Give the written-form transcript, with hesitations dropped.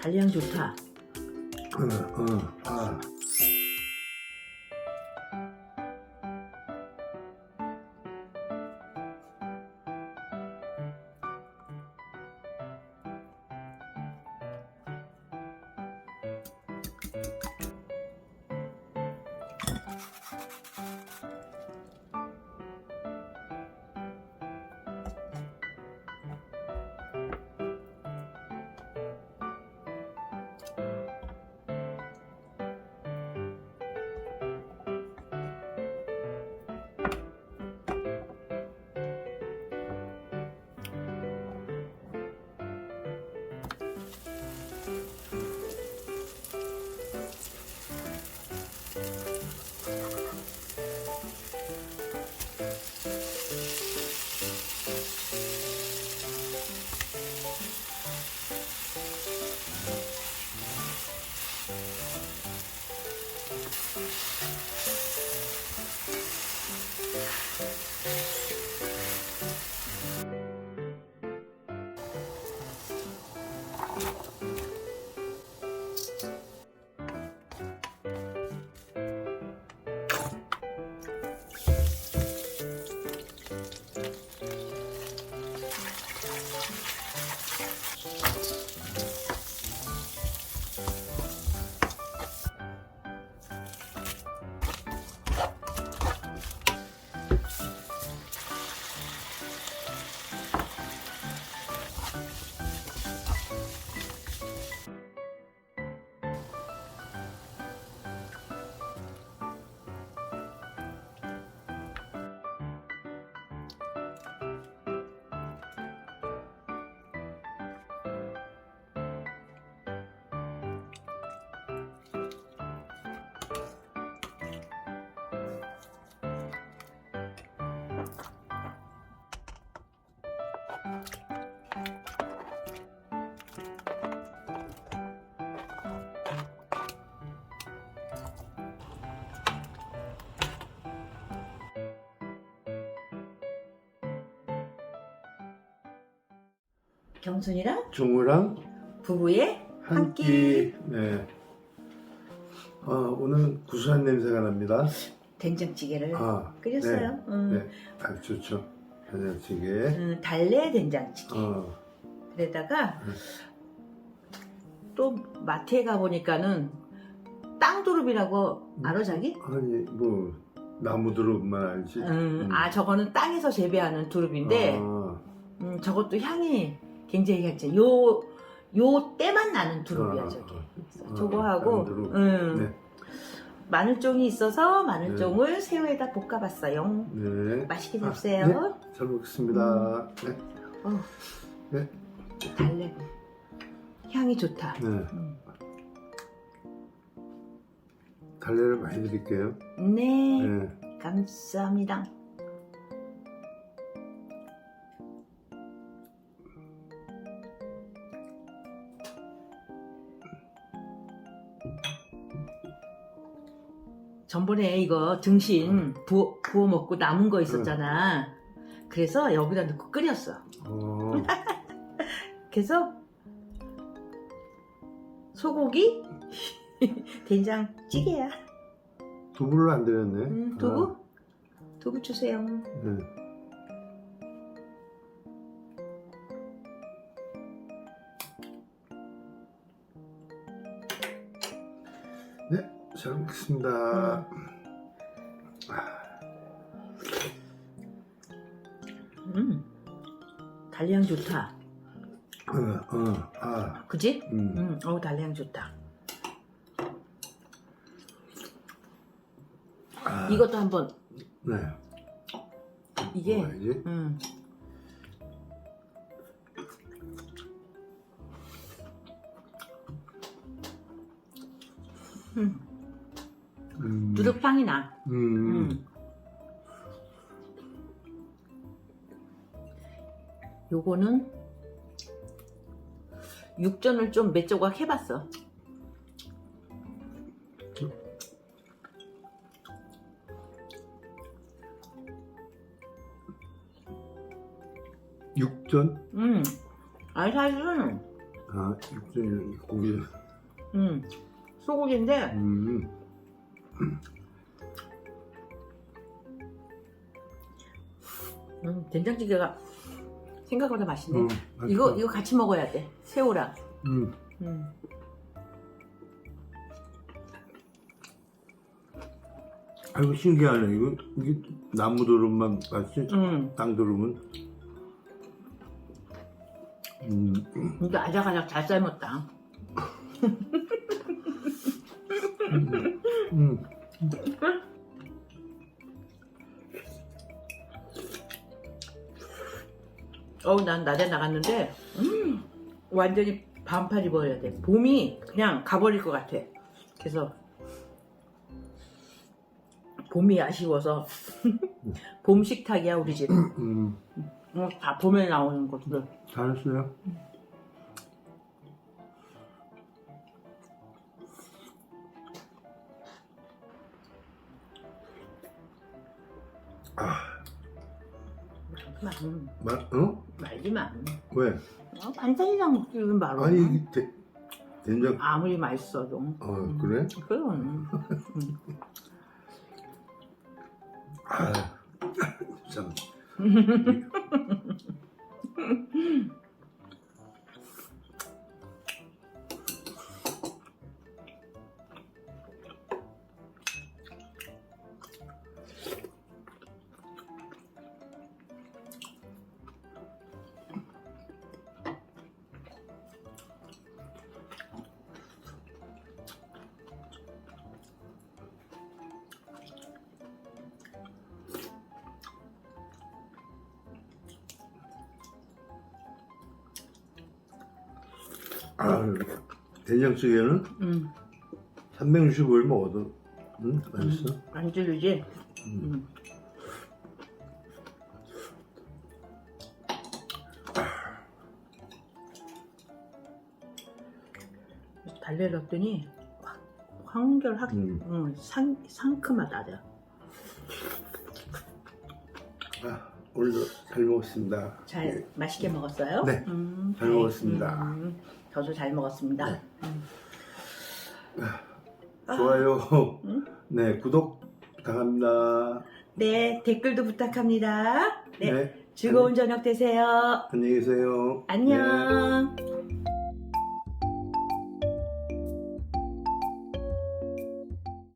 달량 좋다. 아. 경순이랑 종우랑 부부의 한 끼. 끼. 네. 오늘 구수한 냄새가 납니다. 된장찌개를 아, 끓였어요. 네. 아주 좋죠. 된장찌개. 달래 된장찌개. 어. 그래다가 네. 또 마트에 가 보니까는 땅두릅이라고 알아 자기? 아니 뭐 나무 두릅만 알지. 아 저거는 땅에서 재배하는 두릅인데 아, 저것도 향이 굉장히 괜찮아. 요 때만 나는 두릅이야 저게. 그래서 저거 하고 땅두릅. 네. 마늘종이 있어서 마늘종을 새우에다 볶아봤어요. 네. 맛있게 드세요. 네. 잘 먹겠습니다. 네. 네. 달래 향이 좋다. 네. 달래를 많이 드릴게요. 네, 네. 감사합니다. 전번에 이거 등심 부어 먹고 남은 거 있었잖아. 그래서 여기다 넣고 끓였어. 어. 그래서 소고기 된장찌개야. 두부를 안 드렸네. 두부? 두부 주세요. 네. 네, 잘 먹겠습니다. 달량 좋다. 그지? 달량 좋다. 이것도 한번. 네. 이게. 먹어야지. 두릅향이 나. 요거는 육전을 좀 몇 조각 해봤어. 육전? 아니 사실은 아, 육전이 고기. 소고기인데 된장찌개가 생각보다 맛있네. 맛있다. 이거 같이 먹어야 돼. 새우랑. 아이고 신기하네. 이게 나무 도름만 맛이 땅 도름은. 이게 아작아작 잘 삶았다. 난 낮에 나갔는데 완전히 반팔 입어야 돼. 봄이 그냥 가버릴 것 같아. 그래서 봄이 아쉬워서 봄 식탁이야 우리 집. 다 봄에 나오는 것들. 잘했어요. 말지 마. 왜? 반찬이랑 먹기는 바로. 아니 이게 된장. 아무리 맛있어도. 그래? 그럼. 참. 된장찌개는 365일 먹어도 맛있어. 안 질리지? 달래 넣었더니 상큼하다. 오늘도 잘 먹었습니다. 잘 맛있게 먹었어요? 네, 잘 먹었습니다. 저도 잘 먹었습니다. 네. 좋아요. 네, 구독 부탁합니다. 네, 댓글도 부탁합니다. 네, 네. 즐거운 저녁 되세요. 안녕히 계세요. 안녕. 네.